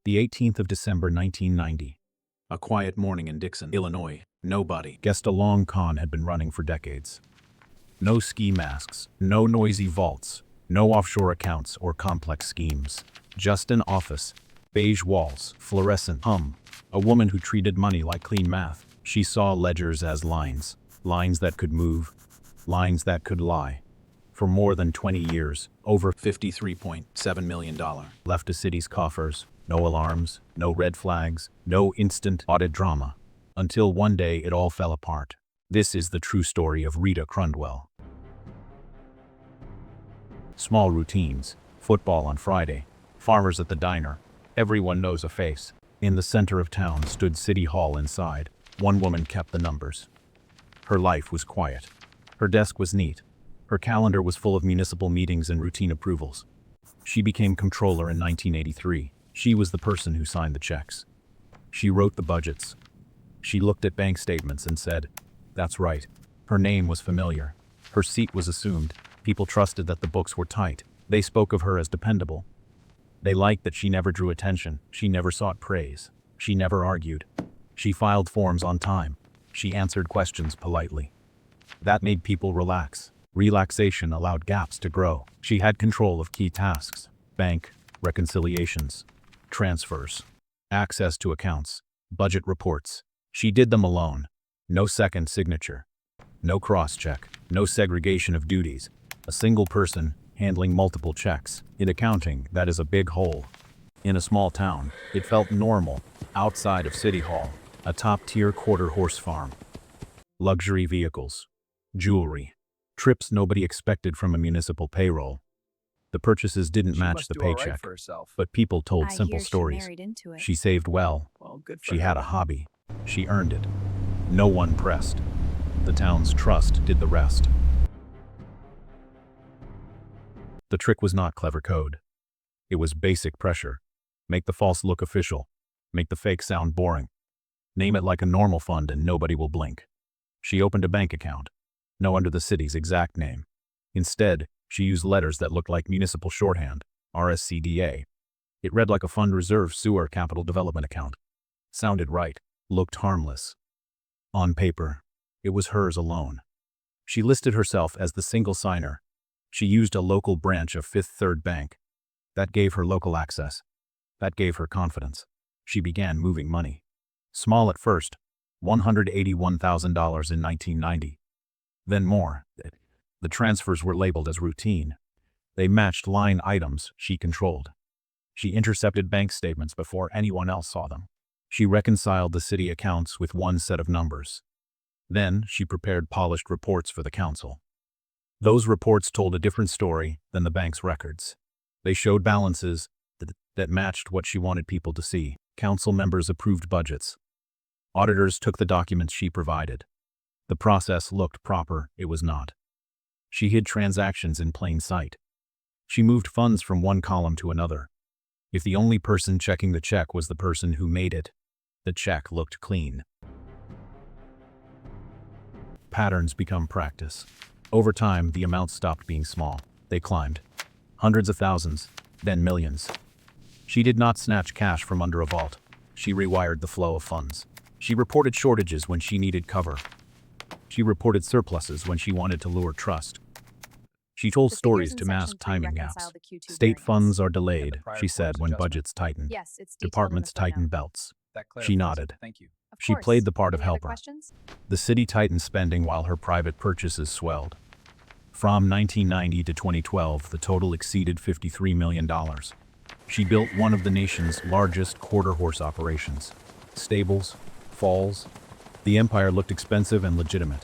The 18th of December 1990. A quiet morning in Dixon, Illinois. Nobody guessed a long con had been running for decades. No ski masks, no noisy vaults, no offshore accounts or complex schemes. Just an office, beige walls, fluorescent hum. A woman who treated money like clean math. She saw ledgers as lines. Lines that could move. Lines that could lie. For more than 20 years, over $53.7 million left the city's coffers. No alarms, no red flags, no instant audit drama. Until one day it all fell apart. This is the true story of Rita Crundwell. Small routines, football on Friday, farmers at the diner. Everyone knows a face. In the center of town stood City Hall inside. One woman kept the numbers. Her life was quiet. Her desk was neat. Her calendar was full of municipal meetings and routine approvals. She became comptroller in 1983. She was the person who signed the checks. She wrote the budgets. She looked at bank statements and said, "That's right." Her name was familiar. Her seat was assumed. People trusted that the books were tight. They spoke of her as dependable. They liked that she never drew attention. She never sought praise. She never argued. She filed forms on time. She answered questions politely. That made people relax. Relaxation allowed gaps to grow. She had control of key tasks: bank, reconciliations, transfers, access to accounts, budget reports. She did them alone. No second signature. No cross-check. No segregation of duties. A single person handling multiple checks. In accounting, that is a big hole. In a small town, it felt normal. Outside of City Hall, a top-tier quarter-horse farm. Luxury vehicles. Jewelry. Trips nobody expected from a municipal payroll. The purchases didn't match the paycheck, but people told simple stories. She saved well. She had a hobby. She earned it. No one pressed. The town's trust did the rest. The trick was not clever code. It was basic pressure. Make the false look official. Make the fake sound boring. Name it like a normal fund and nobody will blink. She opened a bank account. No under the city's exact name. Instead, she used letters that looked like municipal shorthand, RSCDA. It read like a fund reserve sewer capital development account. Sounded right, looked harmless. On paper, it was hers alone. She listed herself as the single signer. She used a local branch of Fifth Third Bank. That gave her local access. That gave her confidence. She began moving money. Small at first, $181,000 in 1990. Then more. The transfers were labeled as routine. They matched line items she controlled. She intercepted bank statements before anyone else saw them. She reconciled the city accounts with one set of numbers. Then she prepared polished reports for the council. Those reports told a different story than the bank's records. They showed balances that matched what she wanted people to see. Council members approved budgets. Auditors took the documents she provided. The process looked proper. It was not. She hid transactions in plain sight. She moved funds from one column to another. If the only person checking the check was the person who made it, the check looked clean. Patterns become practice. Over time, the amounts stopped being small. They climbed. Hundreds of thousands, then millions. She did not snatch cash from under a vault. She rewired the flow of funds. She reported shortages when she needed cover. She reported surpluses when she wanted to lure trust. She told stories to mask timing gaps. State funds are delayed, she said when budgets tightened. Departments tighten belts. She nodded. She played the part of helper. The city tightened spending while her private purchases swelled. From 1990 to 2012, the total exceeded $53 million. She built one of the nation's largest quarter-horse operations. Stables, falls. The empire looked expensive and legitimate.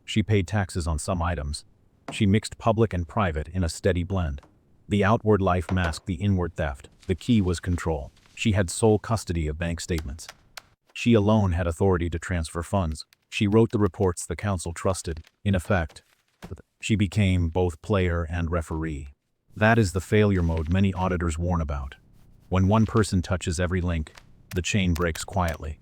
She paid taxes on some items. She mixed public and private in a steady blend. The outward life masked the inward theft. The key was control. She had sole custody of bank statements. She alone had authority to transfer funds. She wrote the reports the council trusted. In effect, she became both player and referee. That is the failure mode many auditors warn about. When one person touches every link, the chain breaks quietly.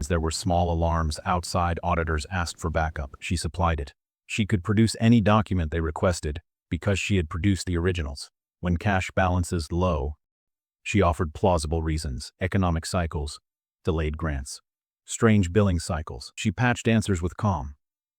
There were small alarms outside. Auditors asked for backup. She supplied it. She could produce any document they requested because she had produced the originals. When cash balances low, She offered plausible reasons: economic cycles, delayed grants, strange billing cycles. She patched answers with calm.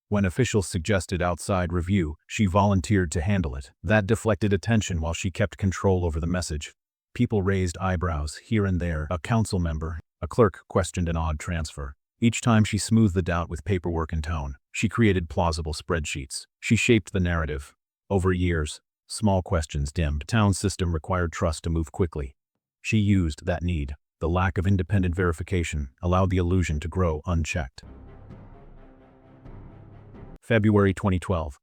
When officials suggested outside review, she volunteered to handle it. That deflected attention while she kept control over the message. People raised eyebrows here and there. A council member, a clerk, questioned an odd transfer. Each time she smoothed the doubt with paperwork and tone. She created plausible spreadsheets. She shaped the narrative. Over years, small questions dimmed. The town system required trust to move quickly. She used that need. The lack of independent verification allowed the illusion to grow unchecked. February 2012.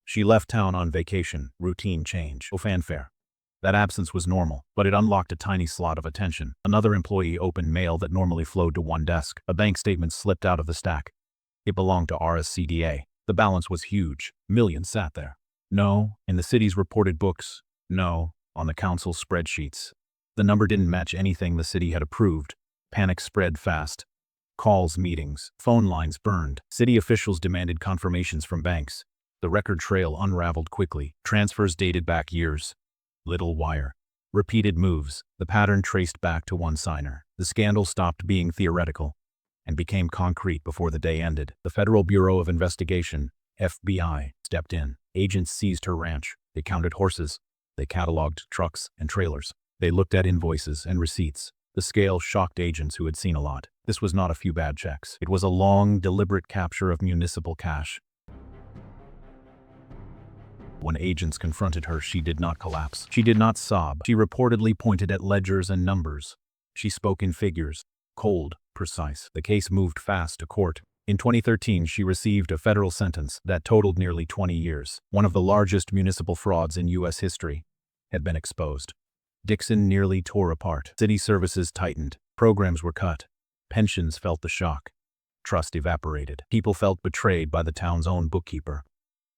She left town on vacation. Routine change. No fanfare. That absence was normal, but it unlocked a tiny slot of attention. Another employee opened mail that normally flowed to one desk. A bank statement slipped out of the stack. It belonged to RSCDA. The balance was huge. Millions sat there. No, in the city's reported books. No, on the council's spreadsheets. The number didn't match anything the city had approved. Panic spread fast. Calls, meetings, phone lines burned. City officials demanded confirmations from banks. The record trail unraveled quickly. Transfers dated back years. Little wire. Repeated moves. The pattern traced back to one signer. The scandal stopped being theoretical and became concrete before the day ended. The Federal Bureau of Investigation, FBI, stepped in. Agents seized her ranch. They counted horses. They cataloged trucks and trailers. They looked at invoices and receipts. The scale shocked agents who had seen a lot. This was not a few bad checks. It was a long, deliberate capture of municipal cash. When agents confronted her, she did not collapse. She did not sob. She reportedly pointed at ledgers and numbers. She spoke in figures. Cold, precise. The case moved fast to court. In 2013, she received a federal sentence that totaled nearly 20 years. One of the largest municipal frauds in U.S. history had been exposed. Dixon nearly tore apart. City services tightened. Programs were cut. Pensions felt the shock. Trust evaporated. People felt betrayed by the town's own bookkeeper.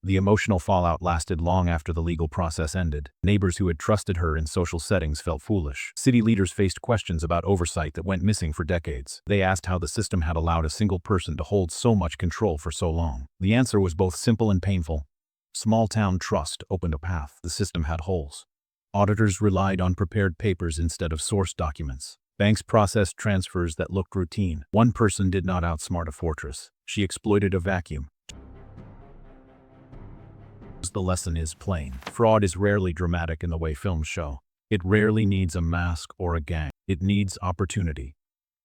The emotional fallout lasted long after the legal process ended. Neighbors who had trusted her in social settings felt foolish. City leaders faced questions about oversight that went missing for decades. They asked how the system had allowed a single person to hold so much control for so long. The answer was both simple and painful. Small-town trust opened a path. The system had holes. Auditors relied on prepared papers instead of source documents. Banks processed transfers that looked routine. One person did not outsmart a fortress. She exploited a vacuum. The lesson is plain. Fraud is rarely dramatic in the way films show. It rarely needs a mask or a gang. It needs opportunity.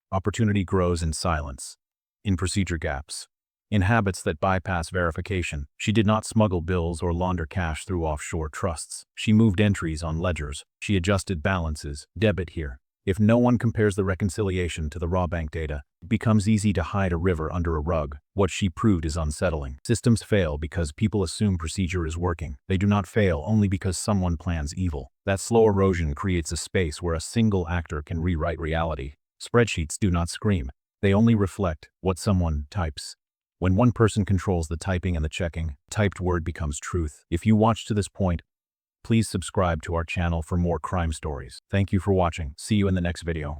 Opportunity grows in silence, in procedure gaps, in habits that bypass verification. She did not smuggle bills or launder cash through offshore trusts. She moved entries on ledgers. She adjusted balances, debit here. If no one compares the reconciliation to the raw bank data, it becomes easy to hide a river under a rug. What she proved is unsettling. Systems fail because people assume procedure is working. They do not fail only because someone plans evil. That slow erosion creates a space where a single actor can rewrite reality. Spreadsheets do not scream. They only reflect what someone types. When one person controls the typing and the checking, typed word becomes truth. If you watched to this point, please subscribe to our channel for more crime stories. Thank you for watching. See you in the next video.